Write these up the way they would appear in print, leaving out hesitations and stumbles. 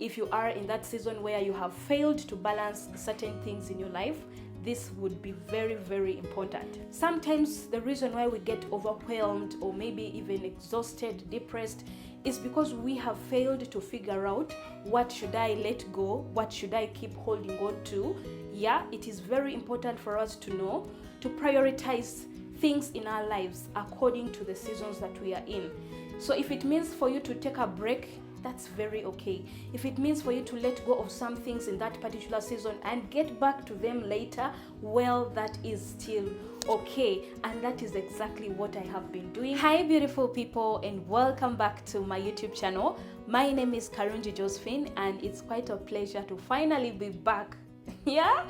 If you are in that season where you have failed to balance certain things in your life, this would be very, very important. Sometimes the reason why we get overwhelmed or maybe even exhausted, depressed, is because we have failed to figure out what should I let go, what should I keep holding on to. Yeah, it is very important for us to know, to prioritize things in our lives according to the seasons that we are in. So if it means for you to take a break, that's very okay. If it means for you to let go of some things in that particular season and get back to them later, well, that is still okay. And that is exactly what I have been doing. Hi, beautiful people, and welcome back to my YouTube channel. My name is Karungi Josephine, and it's quite a pleasure to finally be back. Yeah,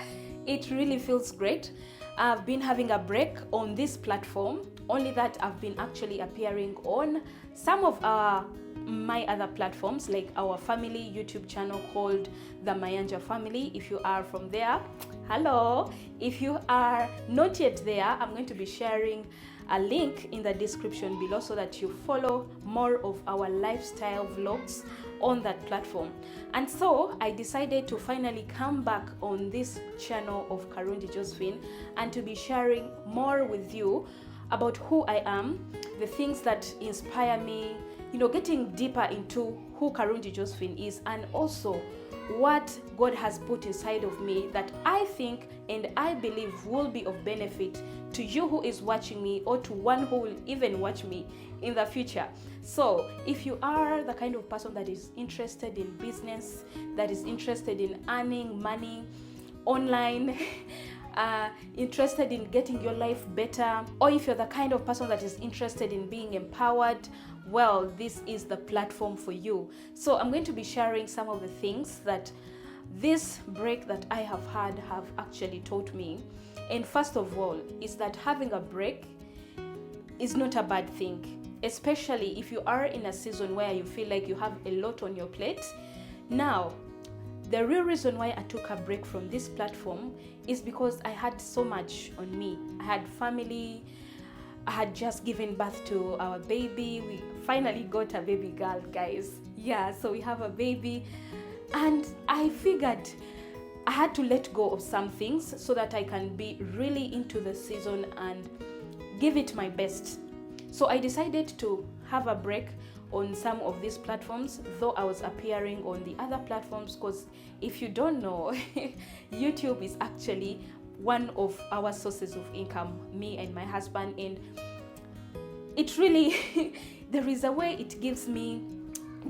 it really feels great. I've been having a break on this platform, only that I've been actually appearing on some of my other platforms, like our family YouTube channel called the Mayanja Family. If you are from there, hello. If you are not yet there, I'm going to be sharing a link in the description below so that you follow more of our lifestyle vlogs on that platform. And so I decided to finally come back on this channel of Karungi Josephine and to be sharing more with you about who I am, the things that inspire me, getting deeper into who Karungi Josephine is, and also what God has put inside of me that I think and I believe will be of benefit to you who is watching me, or to one who will even watch me in the future. So if you are the kind of person that is interested in business, that is interested in earning money online, interested in getting your life better, or if you're the kind of person that is interested in being empowered, well, this is the platform for you. So I'm going to be sharing some of the things that this break that I have had have actually taught me. And first of all, is that having a break is not a bad thing, especially if you are in a season where you feel like you have a lot on your plate. Now, the real reason why I took a break from this platform is because I had so much on me. I had family. I had just given birth to our baby. We finally got a baby girl, guys. Yeah, so we have a baby. And I figured I had to let go of some things so that I can be really into the season and give it my best. So I decided to have a break on some of these platforms, though I was appearing on the other platforms, because if you don't know, YouTube is actually one of our sources of income, me and my husband, and it really there is a way it gives me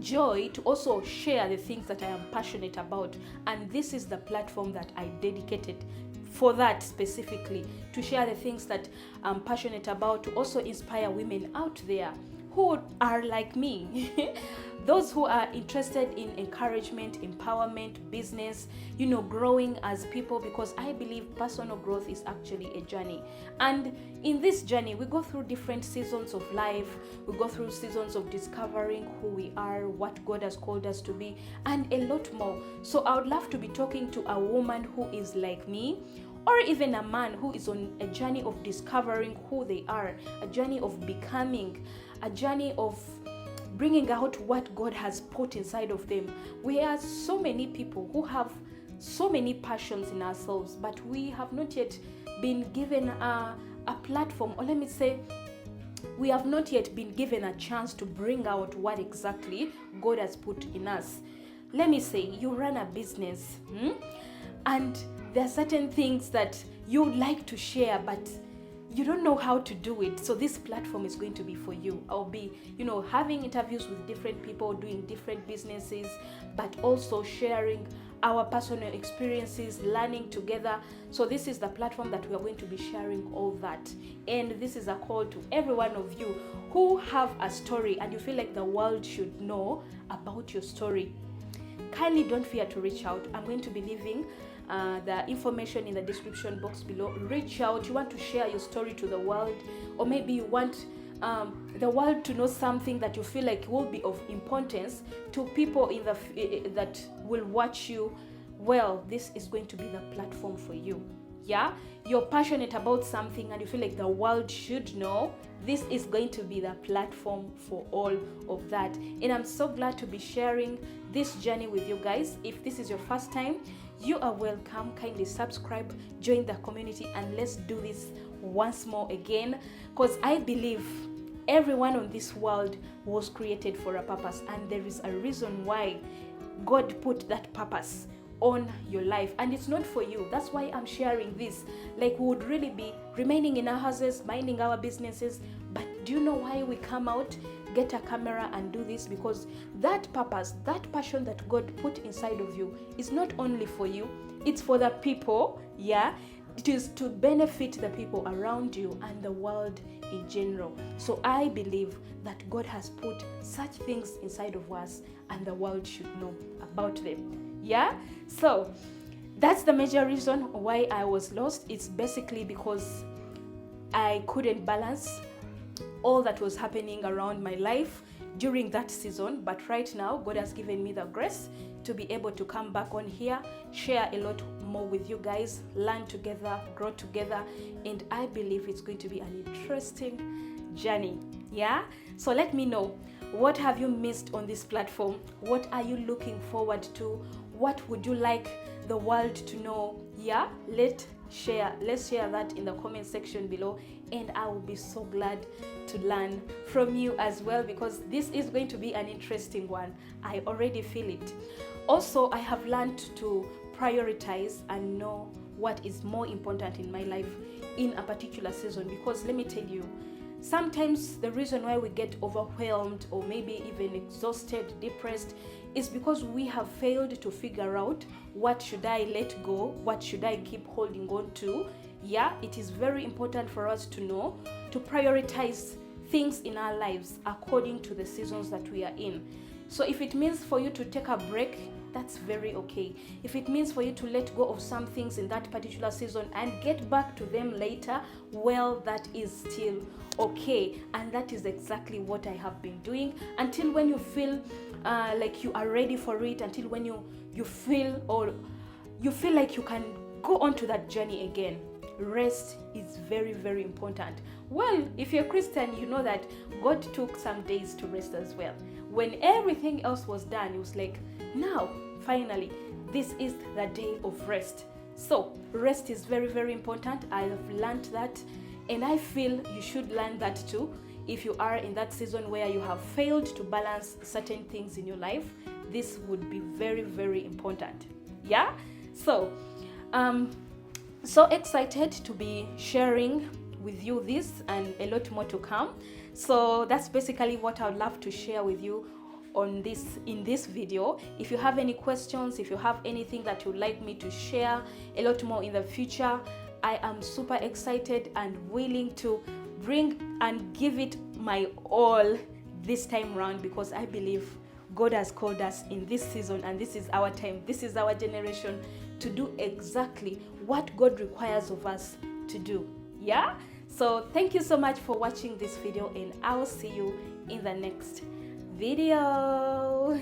joy to also share the things that I am passionate about, and this is the platform that I dedicated for that specifically, to share the things that I'm passionate about, to also inspire women out there who are like me, those who are interested in encouragement, empowerment, business, growing as people, because I believe personal growth is actually a journey. And in this journey, we go through different seasons of life. We go through seasons of discovering who we are, what God has called us to be, and a lot more. So I would love to be talking to a woman who is like me, or even a man who is on a journey of discovering who they are, a journey of becoming, a journey of bringing out what God has put inside of them. We are so many people who have so many passions in ourselves, but we have not yet been given a platform, or let me say, we have not yet been given a chance to bring out what exactly God has put in us. Let me say, you run a business, and there are certain things that you would like to share, but you don't know how to do it. So this platform is going to be for you. I'll be, having interviews with different people, doing different businesses, but also sharing our personal experiences, learning together. So this is the platform that we are going to be sharing all that. And this is a call to every one of you who have a story and you feel like the world should know about your story. Kindly don't fear to reach out. I'm going to be leaving the information in the description box below. Reach out. You want to share your story to the world, or maybe you want the world to know something that you feel like will be of importance to people in the that will watch you. Well, this is going to be the platform for you. yeah, you're passionate about something and you feel like the world should know, this is going to be the platform for all of that. And I'm so glad to be sharing this journey with you guys. If this is your first time, you are welcome. Kindly subscribe, join the community, and let's do this once more again, because I believe everyone on this world was created for a purpose, and there is a reason why God put that purpose on your life, and it's not for you. That's why I'm sharing this. Like, we would really be remaining in our houses, minding our businesses, but do you know why we come out, get a camera and do this? Because that purpose, that passion that God put inside of you is not only for you, it's for the people. Yeah, it is to benefit the people around you and the world in general. So I believe that God has put such things inside of us and the world should know about them. Yeah, so that's the major reason why I was lost. It's basically because I couldn't balance all that was happening around my life during that season. But right now, God has given me the grace to be able to come back on here, share a lot more with you guys, learn together, grow together, and I believe it's going to be an interesting journey. Yeah, so let me know, what have you missed on this platform? What are you looking forward to? What would you like the world to know? Yeah, let's share that in the comment section below, and I will be so glad to learn from you as well, because this is going to be an interesting one. I already feel it. Also, I have learned to prioritize and know what is more important in my life in a particular season, because let me tell you, sometimes the reason why we get overwhelmed or maybe even exhausted, depressed, is because we have failed to figure out, what should I let go, what should I keep holding on to. Yeah, it is very important for us to know, to prioritize things in our lives according to the seasons that we are in. So if it means for you to take a break, that's very okay. If it means for you to let go of some things in that particular season and get back to them later, well, that is still okay. And that is exactly what I have been doing, until when you feel like you are ready for it, until when you feel like you can go on to that journey again. Rest is very, very important. Well, if you're a Christian, you know that God took some days to rest as well. When everything else was done, it was like, now, finally, this is the day of rest. So, rest is very, very important. I have learned that, and I feel you should learn that too. If you are in that season where you have failed to balance certain things in your life, this would be very, very important. Yeah? So, so excited to be sharing with you this and a lot more to come. So that's basically what I would love to share with you in this video. If you have any questions, if you have anything that you'd like me to share a lot more in the future, I am super excited and willing to bring and give it my all this time around, because I believe God has called us in this season, and this is our time, this is our generation, to do exactly what God requires of us to do. Yeah? So thank you so much for watching this video, and I will see you in the next video.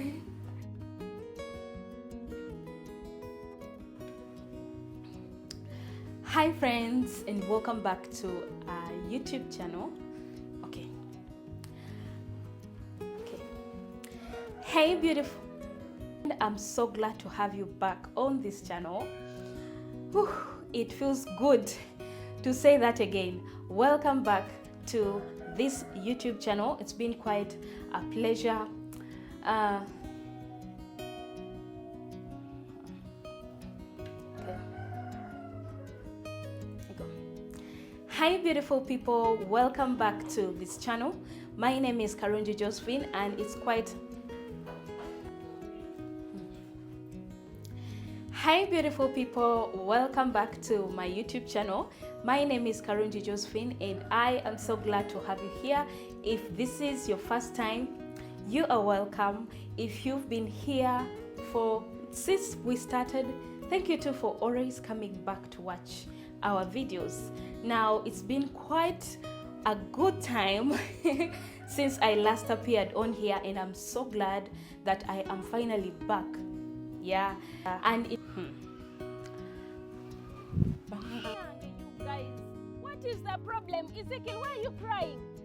Hi friends, and welcome back to our YouTube channel. Okay. Hey beautiful, I'm so glad to have you back on this channel. Whew, it feels good to say that again. Welcome back to this YouTube channel. It's been quite a pleasure. Hi beautiful people, welcome back to this channel. My name is Karungi Josephine, and it's quite Hi beautiful people, welcome back to my YouTube channel. My name is Karungi Josephine, and I am so glad to have you here. If this is your first time, you are welcome. If you've been here since we started, thank you too for always coming back to watch our videos. Now, it's been quite a good time since I last appeared on here, and I'm so glad that I am finally back. Yeah, and You guys, what is the problem? Ezekiel, why are you crying?